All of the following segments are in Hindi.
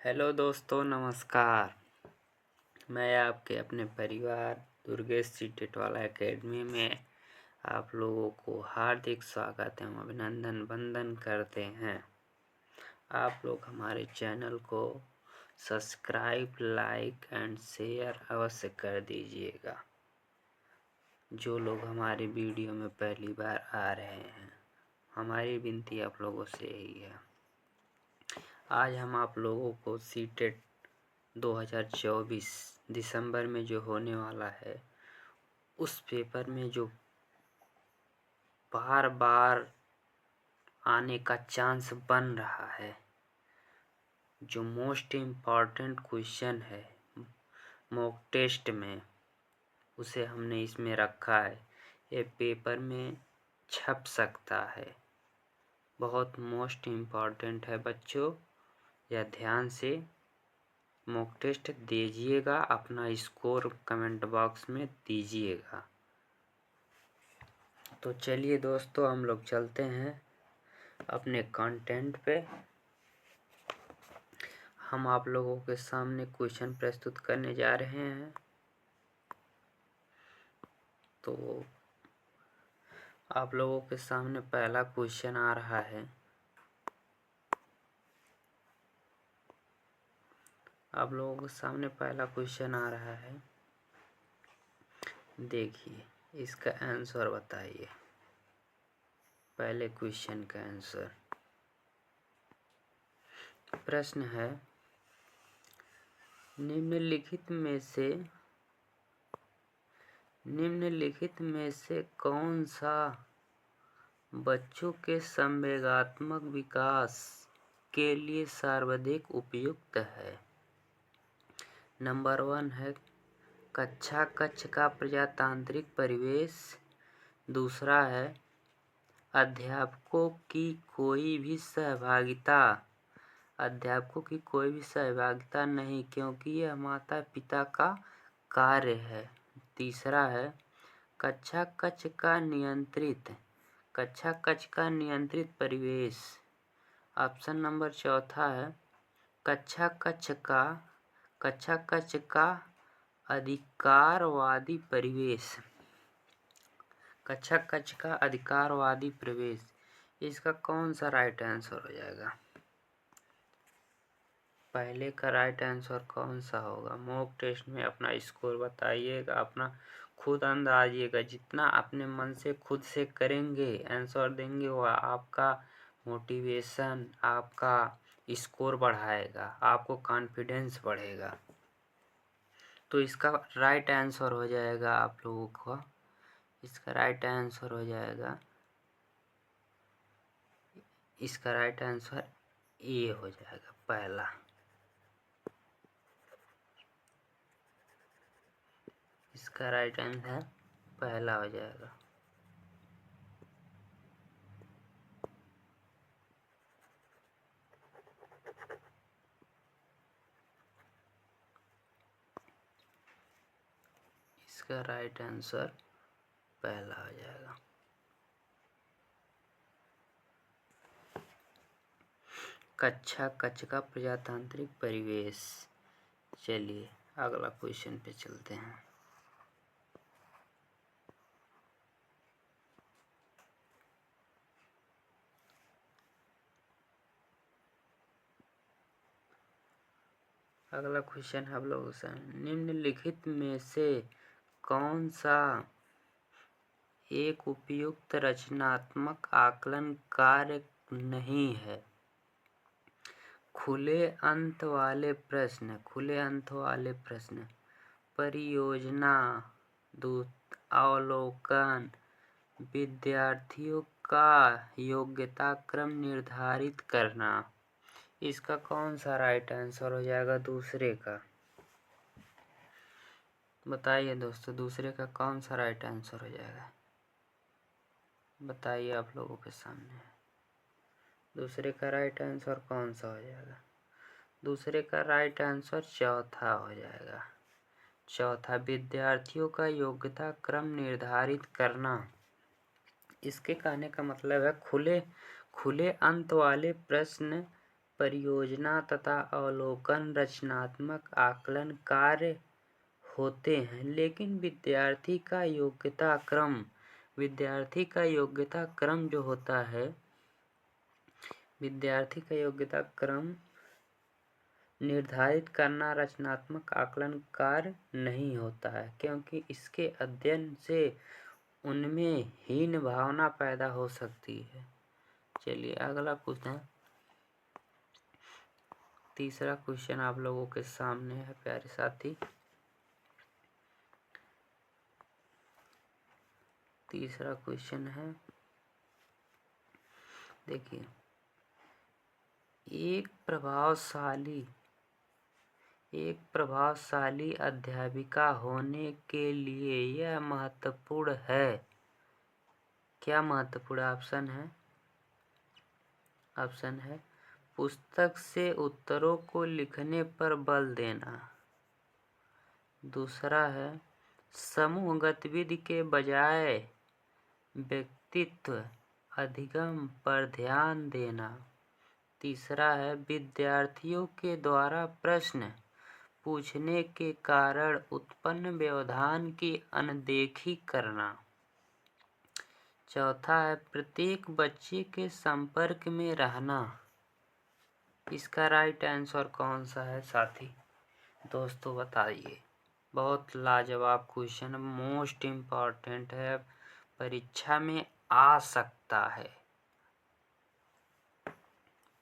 हेलो दोस्तों, नमस्कार। मैं आपके अपने परिवार दुर्गेश जी टिटवाला एकेडमी में आप लोगों को हार्दिक स्वागत एवं अभिनंदन वंदन करते हैं। आप लोग हमारे चैनल को सब्सक्राइब, लाइक एंड शेयर अवश्य कर दीजिएगा। जो लोग हमारे वीडियो में पहली बार आ रहे हैं, हमारी विनती आप लोगों से यही है। आज हम आप लोगों को सीटेट 2024 दिसंबर में जो होने वाला है, उस पेपर में जो बार बार आने का चांस बन रहा है, जो मोस्ट इम्पॉर्टेंट क्वेश्चन है मॉक टेस्ट में, उसे हमने इसमें रखा है। ये पेपर में छप सकता है, बहुत मोस्ट इम्पॉर्टेंट है बच्चों। यह ध्यान से मॉक टेस्ट दीजिएगा, अपना स्कोर कमेंट बॉक्स में दीजिएगा। तो चलिए दोस्तों, हम लोग चलते हैं अपने कंटेंट पे। हम आप लोगों के सामने क्वेश्चन प्रस्तुत करने जा रहे हैं। तो आप लोगों के सामने पहला क्वेश्चन आ रहा है। आप लोगों के सामने पहला क्वेश्चन आ रहा है। देखिए, इसका आंसर बताइए। पहले क्वेश्चन का आंसर, प्रश्न है, निम्नलिखित में से कौन सा बच्चों के संवेगात्मक विकास के लिए सर्वाधिक उपयुक्त है? नंबर 1 है कक्षा कक्ष का प्रजातांत्रिक परिवेश। दूसरा है अध्यापकों की कोई भी सहभागिता नहीं, क्योंकि यह माता पिता का कार्य है। तीसरा है कक्षा कक्ष का नियंत्रित परिवेश। ऑप्शन नंबर चौथा है कक्षा कक्ष का अधिकारवादी परिवेश। कक्षा कक्ष का अधिकारवादी परिवेश, इसका कौन सा राइट आंसर हो जाएगा? पहले का राइट आंसर कौन सा होगा? मॉक टेस्ट में अपना स्कोर बताइएगा, अपना खुद अंदाजिएगा। जितना अपने मन से खुद से करेंगे, आंसर देंगे, वह आपका मोटिवेशन, आपका स्कोर बढ़ाएगा, आपको कॉन्फिडेंस बढ़ेगा। तो इसका राइट आंसर हो जाएगा आप लोगों को, इसका राइट आंसर हो जाएगा, इसका राइट आंसर ए हो जाएगा, पहला। इसका राइट आंसर पहला हो जाएगा। इसका राइट आंसर पहला हो जाएगा। कक्षा कक्ष का प्रजातांत्रिक परिवेश। चलिए अगला क्वेश्चन पे चलते हैं। अगला क्वेश्चन हम लोगों से, निम्नलिखित में से कौन सा एक उपयुक्त रचनात्मक आकलन कार्य नहीं है? खुले अंत वाले प्रश्न, परियोजना, अवलोकन, विद्यार्थियों का योग्यता क्रम निर्धारित करना। इसका कौन सा राइट आंसर हो जाएगा दूसरे का? बताइए दोस्तों, दूसरे का कौन सा राइट आंसर हो जाएगा? बताइए आप लोगों के सामने, दूसरे का राइट आंसर कौन सा हो जाएगा? दूसरे का राइट आंसर चौथा हो जाएगा। चौथा, विद्यार्थियों का योग्यता क्रम निर्धारित करना। इसके कहने का मतलब है खुले अंत वाले प्रश्न परियोजना तथा अवलोकन रचनात्मक आकलन कार्य होते हैं, लेकिन विद्यार्थी का योग्यता क्रम जो होता है, विद्यार्थी का योग्यता क्रम निर्धारित करना रचनात्मक आकलन कार्य नहीं होता है, क्योंकि इसके अध्ययन से उनमें हीन भावना पैदा हो सकती है। चलिए अगला क्वेश्चन, तीसरा क्वेश्चन आप लोगों के सामने है प्यारे साथी। तीसरा क्वेश्चन है, देखिए, एक प्रभावशाली अध्यापिका होने के लिए यह महत्वपूर्ण है। क्या महत्वपूर्ण? ऑप्शन है पुस्तक से उत्तरों को लिखने पर बल देना। दूसरा है समूह गतिविधि के बजाय व्यक्तित्व अधिगम पर ध्यान देना। तीसरा है विद्यार्थियों के द्वारा प्रश्न पूछने के कारण उत्पन्न व्यवधान की अनदेखी करना। चौथा है प्रत्येक बच्चे के संपर्क में रहना। इसका राइट आंसर कौन सा है साथी? दोस्तों बताइए। बहुत लाजवाब क्वेश्चन, मोस्ट इम्पॉर्टेंट है, परीक्षा में आ सकता है।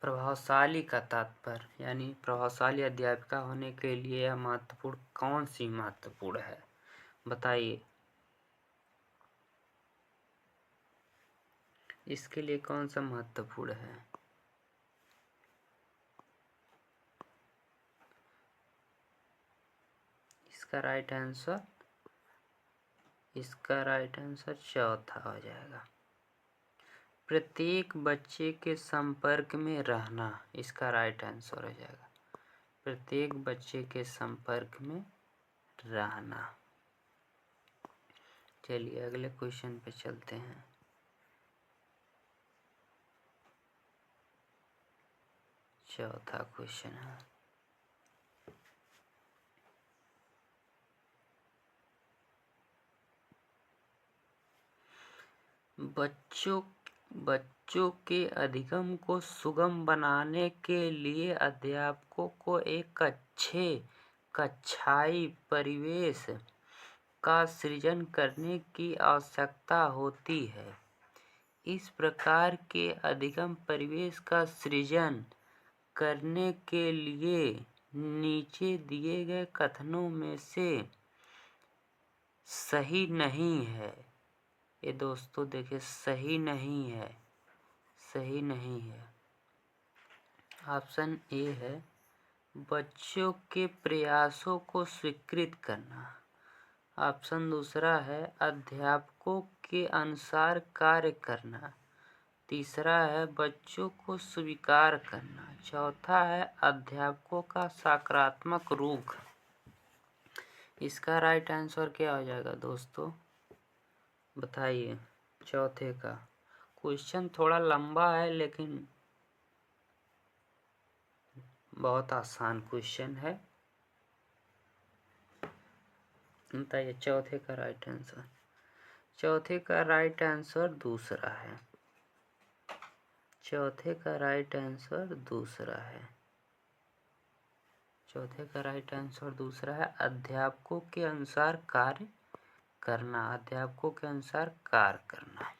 प्रभावशाली का तात्पर्य यानी प्रभावशाली अध्यापिका होने के लिए यह महत्वपूर्ण कौन सी महत्वपूर्ण है बताइए। इसके लिए कौन सा महत्वपूर्ण है? इसका राइट आंसर चौथा हो जाएगा, प्रत्येक बच्चे के संपर्क में रहना। इसका राइट आंसर हो जाएगा प्रत्येक बच्चे के संपर्क में रहना। चलिए अगले क्वेश्चन पे चलते हैं। चौथा क्वेश्चन है, बच्चों के अधिगम को सुगम बनाने के लिए अध्यापकों को एक अच्छे कक्षाई परिवेश का सृजन करने की आवश्यकता होती है। इस प्रकार के अधिगम परिवेश का सृजन करने के लिए नीचे दिए गए कथनों में से सही नहीं है। ये दोस्तों देखिए सही नहीं है। ऑप्शन ए है बच्चों के प्रयासों को स्वीकृत करना। ऑप्शन दूसरा है अध्यापकों के अनुसार कार्य करना। तीसरा है बच्चों को स्वीकार करना। चौथा है अध्यापकों का सकारात्मक रुख। इसका राइट आंसर क्या हो जाएगा दोस्तों बताइए। चौथे का क्वेश्चन थोड़ा लंबा है लेकिन बहुत आसान क्वेश्चन है। बताइए चौथे का राइट आंसर। चौथे का राइट आंसर दूसरा है। चौथे का राइट आंसर दूसरा है अध्यापकों के अनुसार कार्य करना।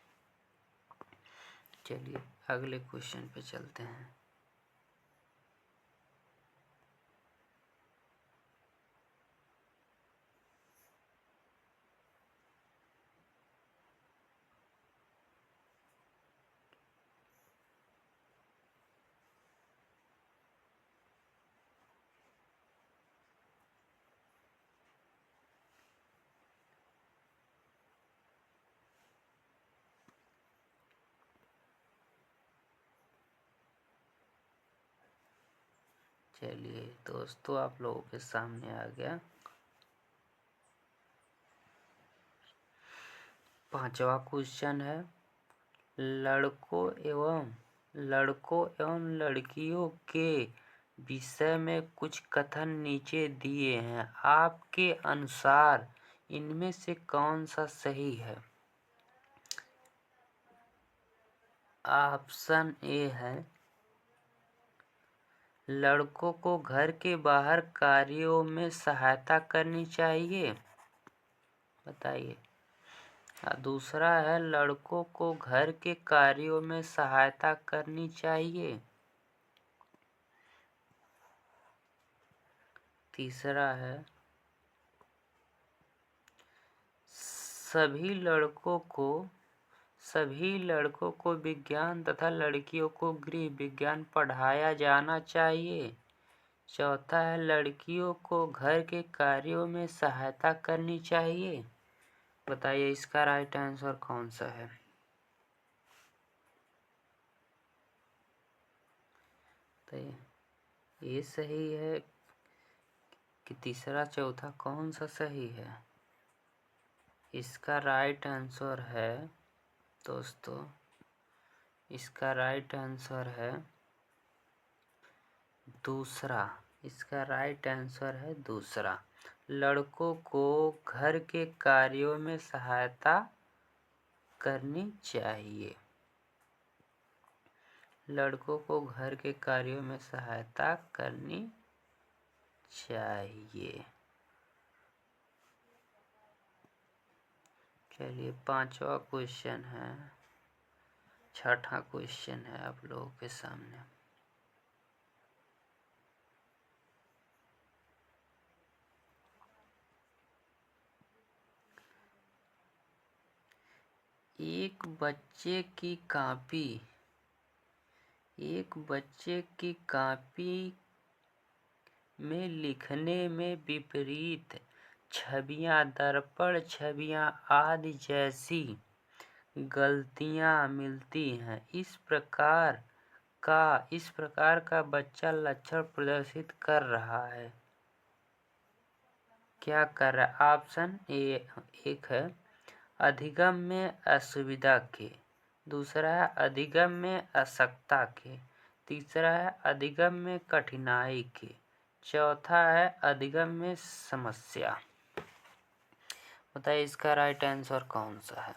चलिए अगले क्वेश्चन पे चलते हैं। चलिए दोस्तों आप लोगों के सामने आ गया पांचवा क्वेश्चन है लड़कों एवं लड़कों एवं लड़कियों के विषय में कुछ कथन नीचे दिए हैं। आपके अनुसार इनमें से कौन सा सही है? ऑप्शन ए है, लड़कों को घर के बाहर कार्यों में सहायता करनी चाहिए। बताइए। दूसरा है, लड़कों को घर के कार्यों में सहायता करनी चाहिए। तीसरा है, सभी लड़कों को विज्ञान तथा लड़कियों को गृह विज्ञान पढ़ाया जाना चाहिए। चौथा है, लड़कियों को घर के कार्यों में सहायता करनी चाहिए। बताइए इसका राइट आंसर कौन सा है? तो ये सही है कि तीसरा चौथा कौन सा सही है? इसका राइट आंसर है दोस्तों, इसका राइट आंसर है दूसरा। इसका राइट आंसर है दूसरा। लड़कों को घर के कार्यों में सहायता करनी चाहिए। लड़कों को घर के कार्यों में सहायता करनी चाहिए। चलिए 5वां क्वेश्चन है, 6ठा क्वेश्चन है आप लोगों के सामने। एक बच्चे की कॉपी में लिखने में विपरीत छवियां, दर्पण छवियां आदि जैसी गलतियां मिलती हैं। इस प्रकार का बच्चा लक्षण प्रदर्शित कर रहा है। क्या कर रहा है? ऑप्शन ए एक है, अधिगम में असुविधा के। दूसरा है अधिगम में अशक्ता के। तीसरा है अधिगम में कठिनाई के। चौथा है अधिगम में समस्या। बताइए इसका राइट आंसर कौन सा है?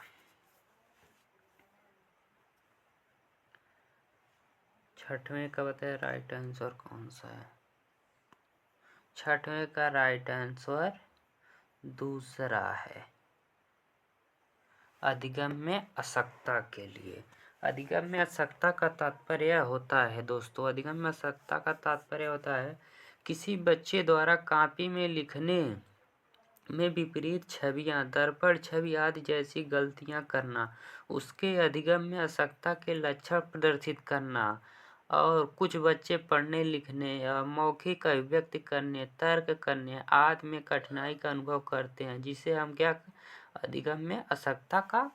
छठवें का बताइए राइट आंसर कौन सा है? छठवें का राइट आंसर दूसरा है, अधिगम में अशक्ता के लिए। अधिगम में अशक्ता का तात्पर्य होता है दोस्तों, अधिगम में अशक्ता का तात्पर्य होता है किसी बच्चे द्वारा कॉपी में लिखने में विपरीत छवियां, दर्पण छवि आदि जैसी गलतियां करना, उसके अधिगम में अशक्ता के लक्षण प्रदर्शित करना। और कुछ बच्चे पढ़ने लिखने या मौखिक अभिव्यक्ति करने, तर्क करने आदि में कठिनाई का अनुभव करते हैं, जिसे हम क्या अधिगम में अशक्ता का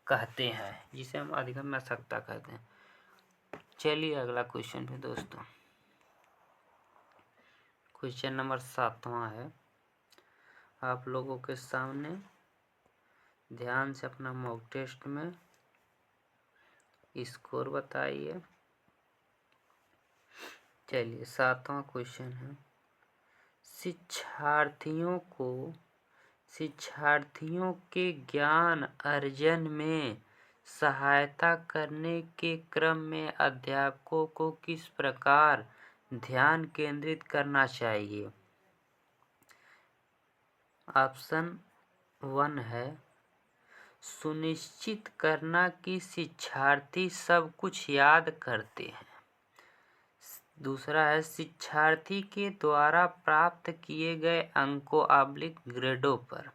कहते हैं, जिसे हम अधिगम में अशक्ता कहते हैं। चलिए अगला क्वेश्चन है दोस्तों, क्वेश्चन नंबर 7वां है आप लोगों के सामने। ध्यान से अपना मॉक टेस्ट में स्कोर बताइए। चलिए 7वां क्वेश्चन है, शिक्षार्थियों के ज्ञान अर्जन में सहायता करने के क्रम में अध्यापकों को किस प्रकार ध्यान केंद्रित करना चाहिए? ऑप्शन 1 है, सुनिश्चित करना कि शिक्षार्थी सब कुछ याद करते हैं। दूसरा है, शिक्षार्थी के द्वारा प्राप्त किए गए अंकों/ग्रेडों पर।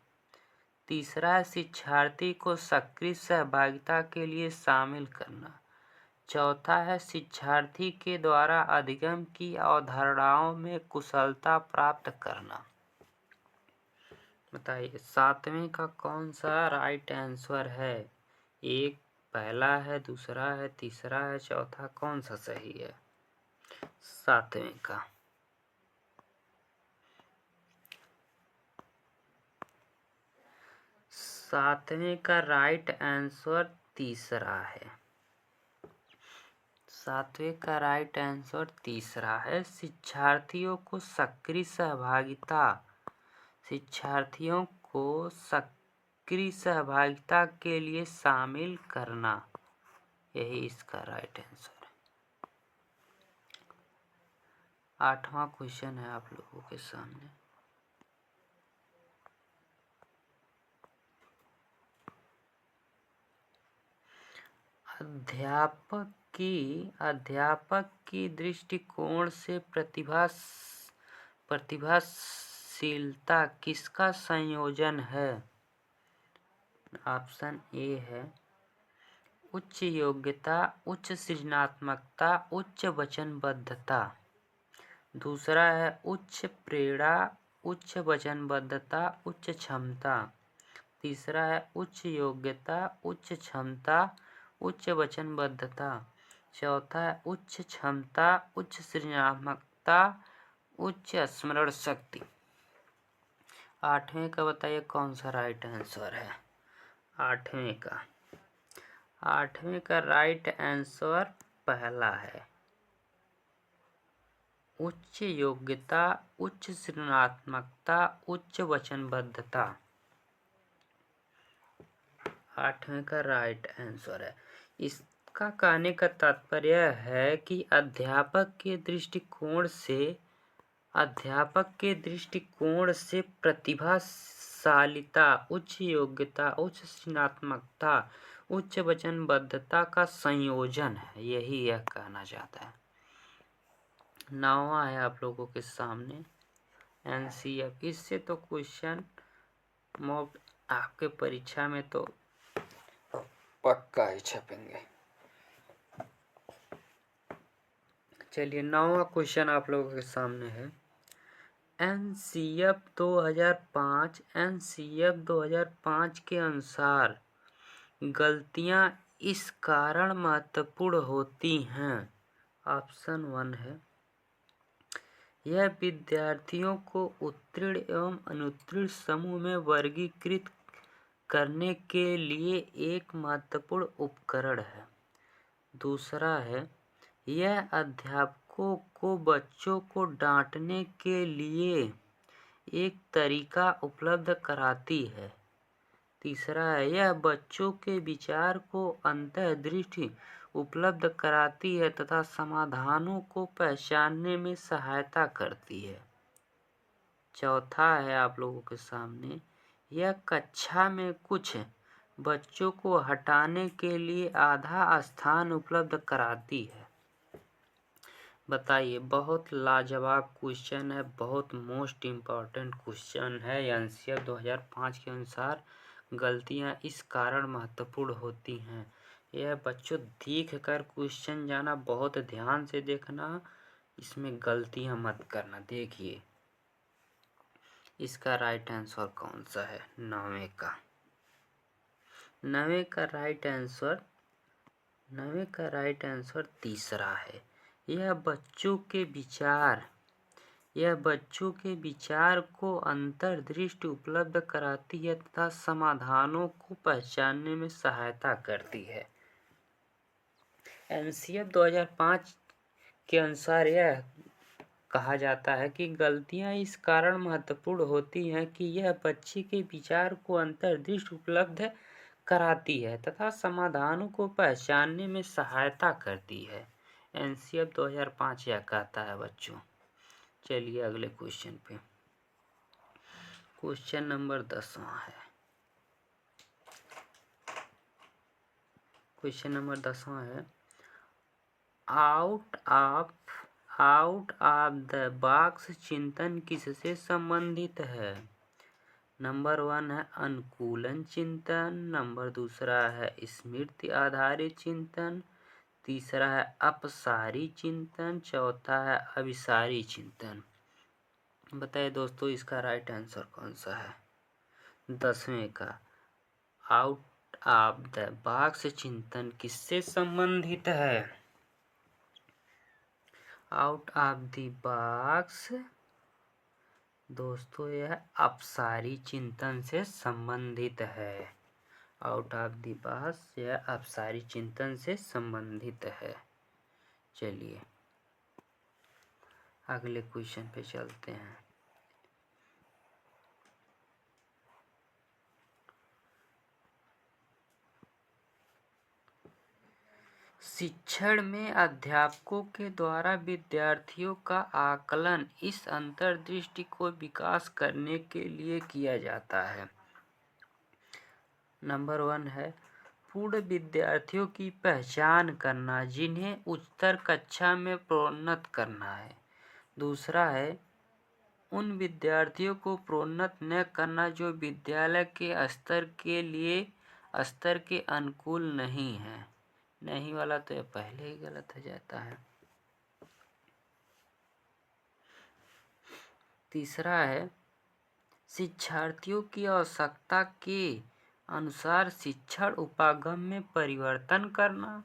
तीसरा है, शिक्षार्थी को सक्रिय सहभागिता के लिए शामिल करना। चौथा है, शिक्षार्थी के द्वारा अधिगम की अवधारणाओं में कुशलता प्राप्त करना। बताइए 7वें का कौन सा राइट आंसर है? एक पहला है, दूसरा है, तीसरा है, चौथा कौन सा सही है? 7वें का 7वें का राइट आंसर तीसरा है। सातवें का राइट आंसर तीसरा है, शिक्षार्थियों को सक्रिय सहभागिता के लिए शामिल करना, यही इसका राइट आंसर है। 8वां क्वेश्चन है आप लोगों के सामने। अध्यापक की दृष्टिकोण से प्रतिभाशीलता किसका संयोजन है? ऑप्शन ए है उच्च योग्यता, उच्च सृजनात्मकता, उच्च वचनबद्धता। दूसरा है उच्च प्रेरणा, उच्च वचनबद्धता, उच्च क्षमता। तीसरा है उच्च योग्यता, उच्च क्षमता, उच्च वचनबद्धता। चौथा है उच्च क्षमता, उच्च सृजनात्मकता, उच्च स्मरण शक्ति। 8वें का बताइए कौन सा राइट आंसर है? 8वें का राइट आंसर पहला है, उच्च योग्यता, उच्च सृजनात्मकता, उच्च वचनबद्धता। 8वें का राइट आंसर है। इसका कहने का तात्पर्य है कि अध्यापक के दृष्टिकोण से प्रतिभाशालिता, उच्च योग्यता, उच्च सृजनात्मकता, उच्च वचनबद्धता का संयोजन है, यही यह कहना चाहता है। 9वां है आप लोगों के सामने एनसीएफ। इससे तो क्वेश्चन मॉक आपके परीक्षा में तो पक्का ही छपेंगे। चलिए 9वां क्वेश्चन आप लोगों के सामने है। एनसीएफ 2005 के अनुसार गलतियां इस कारण महत्वपूर्ण होती हैं। ऑप्शन 1 है यह विद्यार्थियों को उत्तीर्ण एवं अनुत्तीर्ण समूह में वर्गीकृत करने के लिए एक महत्वपूर्ण उपकरण है। दूसरा है यह अध्यापकों को बच्चों को डांटने के लिए एक तरीका उपलब्ध कराती है। तीसरा है यह बच्चों के विचार को अंतर्दृष्टि उपलब्ध कराती है तथा समाधानों को पहचानने में सहायता करती है। चौथा है आप लोगों के सामने यह कक्षा में कुछ बच्चों को हटाने के लिए आधा स्थान उपलब्ध कराती है। बताइए, बहुत लाजवाब क्वेश्चन है, बहुत मोस्ट इम्पॉर्टेंट क्वेश्चन है। एनसीएफ 2005 के अनुसार गलतियां इस कारण महत्वपूर्ण होती हैं। यह बच्चों देख कर क्वेश्चन जाना, बहुत ध्यान से देखना, इसमें गलतियां मत करना। देखिए इसका राइट आंसर कौन सा है? 9वें का। 9वें का राइट आंसर तीसरा है। यह बच्चों के विचार को अंतर्दृष्टि उपलब्ध कराती है तथा समाधानों को पहचानने में सहायता करती है। एनसीएफ 2005 के अनुसार यह कहा जाता है कि गलतियां इस कारण महत्वपूर्ण होती हैं कि यह बच्चे के विचार को अंतर्दृष्टि उपलब्ध कराती है तथा समाधानों को पहचानने में सहायता करती है। एनसीएफ 2005 यह कहता है बच्चों। चलिए अगले क्वेश्चन पे। क्वेश्चन नंबर 10वां है। क्वेश्चन नंबर 10वां है आउट ऑफ द बॉक्स चिंतन किससे संबंधित है? नंबर 1 है अनुकूलन चिंतन, नंबर 2 है स्मृति आधारित चिंतन, तीसरा है अपसारी चिंतन, चौथा है अभिसारी चिंतन। बताइए दोस्तों इसका राइट आंसर कौन सा है? 10वें का आउट ऑफ द बॉक्स चिंतन किससे संबंधित है? आउट ऑफ द बॉक्स दोस्तों यह अपसारी चिंतन से संबंधित है। आउट ऑफ द बॉक्स यह अपसारी चिंतन से संबंधित है। चलिए अगले क्वेश्चन पे चलते हैं। शिक्षण में अध्यापकों के द्वारा विद्यार्थियों का आकलन इस अंतर्दृष्टि को विकास करने के लिए किया जाता है। नंबर 1 है पूर्ण विद्यार्थियों की पहचान करना जिन्हें उच्चतर कक्षा में प्रोन्नत करना है। दूसरा है उन विद्यार्थियों को प्रोन्नत न करना जो विद्यालय के स्तर के अनुकूल नहीं है। नहीं वाला तो ये पहले ही गलत हो जाता है। तीसरा है शिक्षार्थियों की आवश्यकता के अनुसार शिक्षण उपागम में परिवर्तन करना।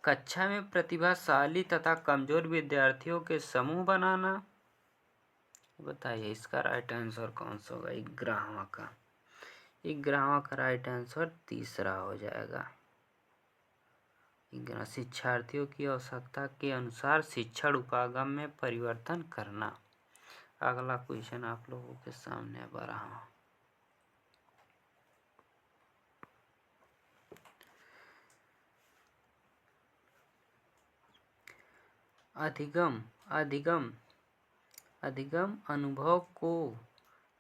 कक्षा में प्रतिभाशाली तथा कमजोर विद्यार्थियों के समूह बनाना। बताइए इसका राइट आंसर कौन सा होगा? 11वां का 11वां का राइट आंसर तीसरा हो जाएगा। शिक्षार्थियों की आवश्यकता के अनुसार शिक्षण उपागम में परिवर्तन करना। अगला क्वेश्चन आप लोगों के सामने 12वां।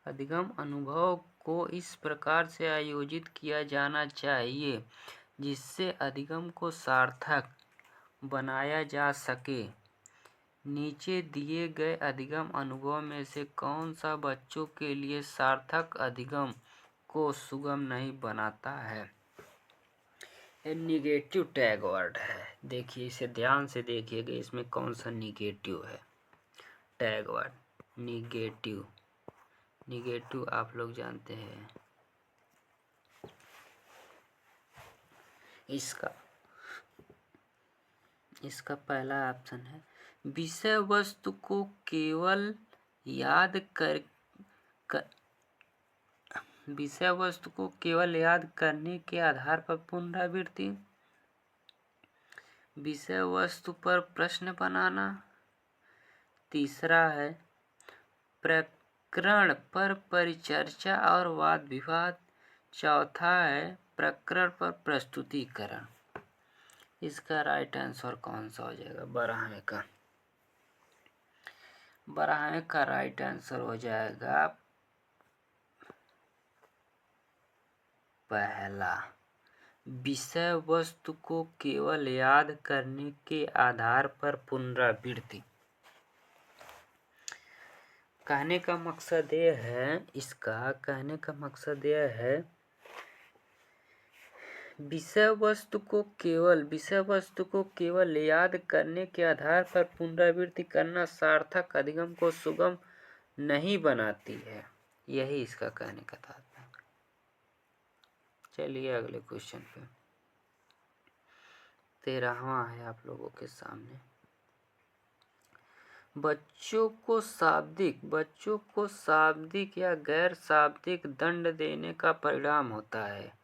अधिगम अनुभव को इस प्रकार से आयोजित किया जाना चाहिए जिससे अधिगम को सार्थक बनाया जा सके। नीचे दिए गए अधिगम अनुभव में से कौन सा बच्चों के लिए सार्थक अधिगम को सुगम नहीं बनाता है? ये निगेटिव टैग वर्ड है। देखिए इसे ध्यान से देखिएगा, इसमें कौन सा निगेटिव है टैग वर्ड? निगेटिव आप लोग जानते हैं। इसका पहला ऑप्शन है विषय वस्तु को केवल याद करने के आधार पर पुनरावृत्ति। विषय वस्तु पर प्रश्न बनाना। तीसरा है प्रकरण पर परिचर्चा और वाद विवाद। चौथा है प्रकरण पर प्रस्तुतिकरण। इसका राइट आंसर कौन सा हो जाएगा? 12वें का राइट आंसर हो जाएगा पहला, विषय वस्तु को केवल याद करने के आधार पर पुनरावृत्ति। कहने का मकसद यह है विषय वस्तु को केवल याद करने के आधार पर पुनरावृत्ति करना सार्थक अधिगम को सुगम नहीं बनाती है। यही इसका कहने का तात्पर्य। चलिए अगले क्वेश्चन पे। 13वां है आप लोगों के सामने। बच्चों को शाब्दिक या गैर शाब्दिक दंड देने का परिणाम होता है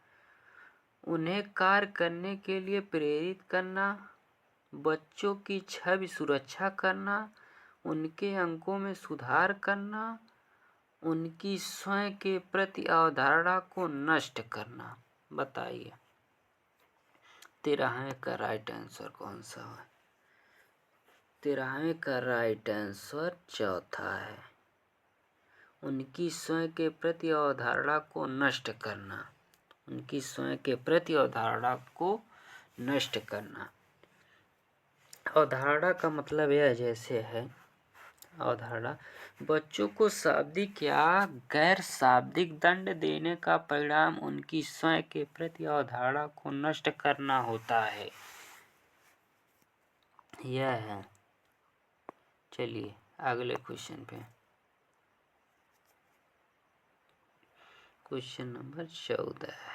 उन्हें कार्य करने के लिए प्रेरित करना, बच्चों की छवि सुरक्षा करना, उनके अंकों में सुधार करना, उनकी स्वयं के प्रति अवधारणा को नष्ट करना। बताइए 13वें का राइट आंसर कौन सा है? 13वें का राइट आंसर चौथा है, उनकी स्वयं के प्रति अवधारणा को नष्ट करना। उनकी स्वयं के प्रति अवधारणा को नष्ट करना। अवधारणा का मतलब यह जैसे है अवधारणा बच्चों को शाब्दिक या गैर शाब्दिक दंड देने का परिणाम उनकी स्वयं के प्रति अवधारणा को नष्ट करना होता है। यह है। चलिए अगले क्वेश्चन पे। क्वेश्चन नंबर 14 है।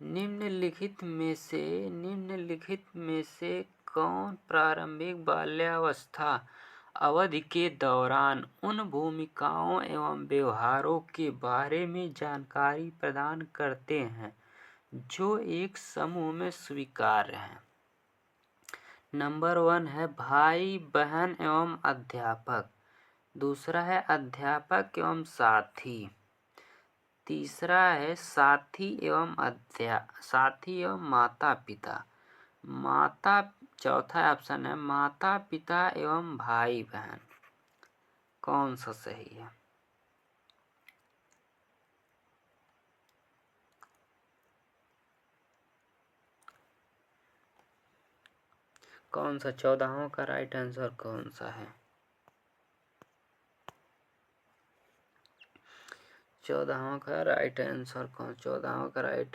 निम्नलिखित में से कौन प्रारंभिक बाल्यावस्था अवधि के दौरान उन भूमिकाओं एवं व्यवहारों के बारे में जानकारी प्रदान करते हैं जो एक समूह में स्वीकार्य हैं। नंबर 1 है भाई बहन एवं अध्यापक। दूसरा है अध्यापक एवं साथी। तीसरा है साथी एवं माता पिता। चौथा ऑप्शन है माता पिता एवं भाई बहन। कौन सा सही है? कौन सा 14वां का राइट आंसर कौन सा है? 14वां का राइट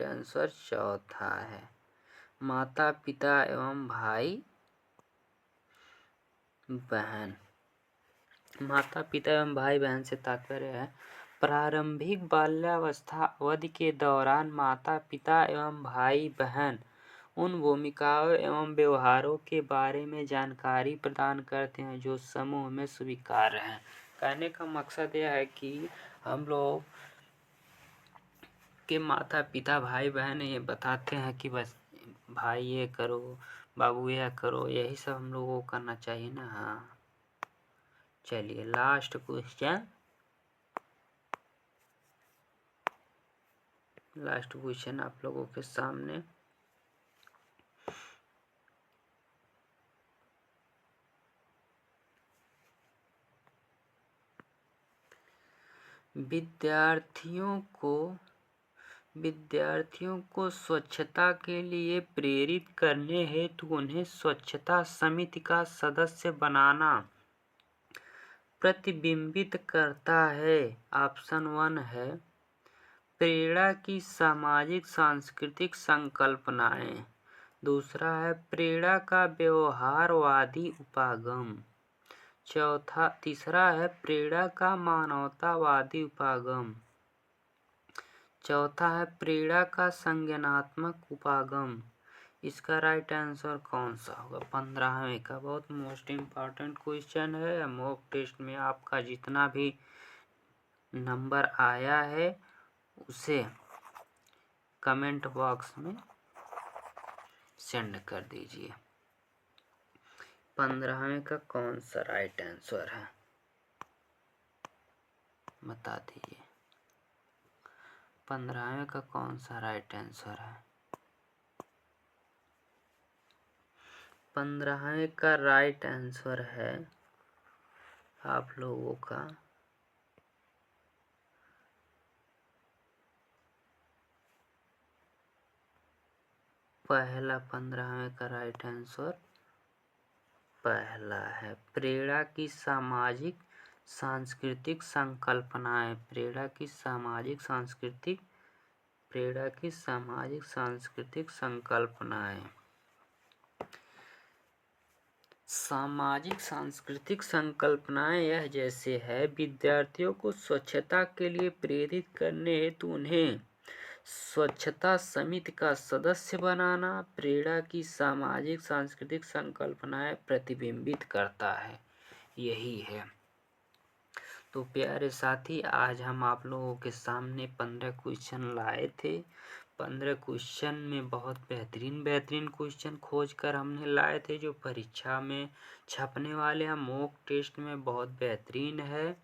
आंसर चौथा है, माता पिता एवं भाई बहन। माता पिता एवं भाई बहन से तात्पर्य है प्रारंभिक बाल्यावस्था अवधि के दौरान माता पिता एवं भाई बहन उन भूमिकाओं एवं व्यवहारों के बारे में जानकारी प्रदान करते हैं जो समूह में स्वीकार्य हैं। कहने का मकसद यह है कि हम लोग के माता पिता भाई बहन ये बताते हैं कि बस भाई ये करो, बाबू ये करो, यही सब हम लोगों को करना चाहिए ना। हाँ, चलिए लास्ट क्वेश्चन आप लोगों के सामने। विद्यार्थियों को स्वच्छता के लिए प्रेरित करने हेतु उन्हें स्वच्छता समिति का सदस्य बनाना प्रतिबिंबित करता है। ऑप्शन 1 है प्रेरणा की सामाजिक सांस्कृतिक संकल्पनाएं। दूसरा है प्रेरणा का व्यवहारवादी उपागम। तीसरा है प्रेरणा का मानवतावादी उपागम। चौथा है प्रेरणा का संज्ञानात्मक उपागम। इसका राइट आंसर कौन सा होगा? 15वें का बहुत मोस्ट इम्पॉर्टेंट क्वेश्चन है। मॉक टेस्ट में आपका जितना भी नंबर आया है उसे कमेंट बॉक्स में सेंड कर दीजिए। 15वें का कौन सा राइट आंसर है बता दीजिए। 15वें का कौन सा राइट आंसर है? 15वें का राइट आंसर है आप लोगों का पहला। 15वें का राइट आंसर पहला है प्रेरणा की सामाजिक सांस्कृतिक संकल्पनाएं। प्रेरणा की सामाजिक सांस्कृतिक संकल्पनाएं। सामाजिक सांस्कृतिक संकल्पनाएं यह जैसे है विद्यार्थियों को स्वच्छता के लिए प्रेरित करने हेतु उन्हें स्वच्छता समिति का सदस्य बनाना प्रेरणा की सामाजिक सांस्कृतिक संकल्पनाएं प्रतिबिंबित करता है। यही है। तो प्यारे साथी, आज हम आप लोगों के सामने 15 क्वेश्चन लाए थे। 15 क्वेश्चन में बहुत बेहतरीन क्वेश्चन खोज कर हमने लाए थे जो परीक्षा में छपने वाले हैं। मॉक टेस्ट में बहुत बेहतरीन है।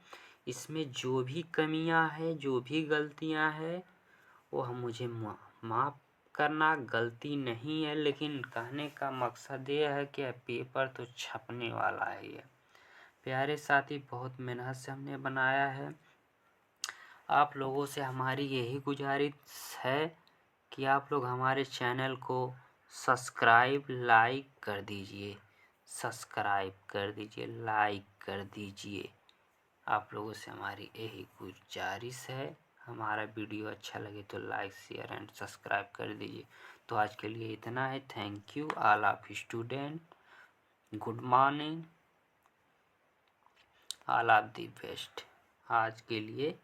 इसमें जो भी कमियां हैं, जो भी गलतियां हैं, वो हम मुझे माफ़ करना। गलती नहीं है, लेकिन कहने का मकसद ये है कि पेपर तो छपने वाला है। ये प्यारे साथी, बहुत मेहनत से हमने बनाया है। आप लोगों से हमारी यही गुजारिश है कि आप लोग हमारे चैनल को सब्सक्राइब लाइक कर दीजिए। आप लोगों से हमारी यही गुजारिश है। हमारा वीडियो अच्छा लगे तो लाइक शेयर एंड सब्सक्राइब कर दीजिए। तो आज के लिए इतना है। Thank you all of student. Good morning, all of the best. आज के लिए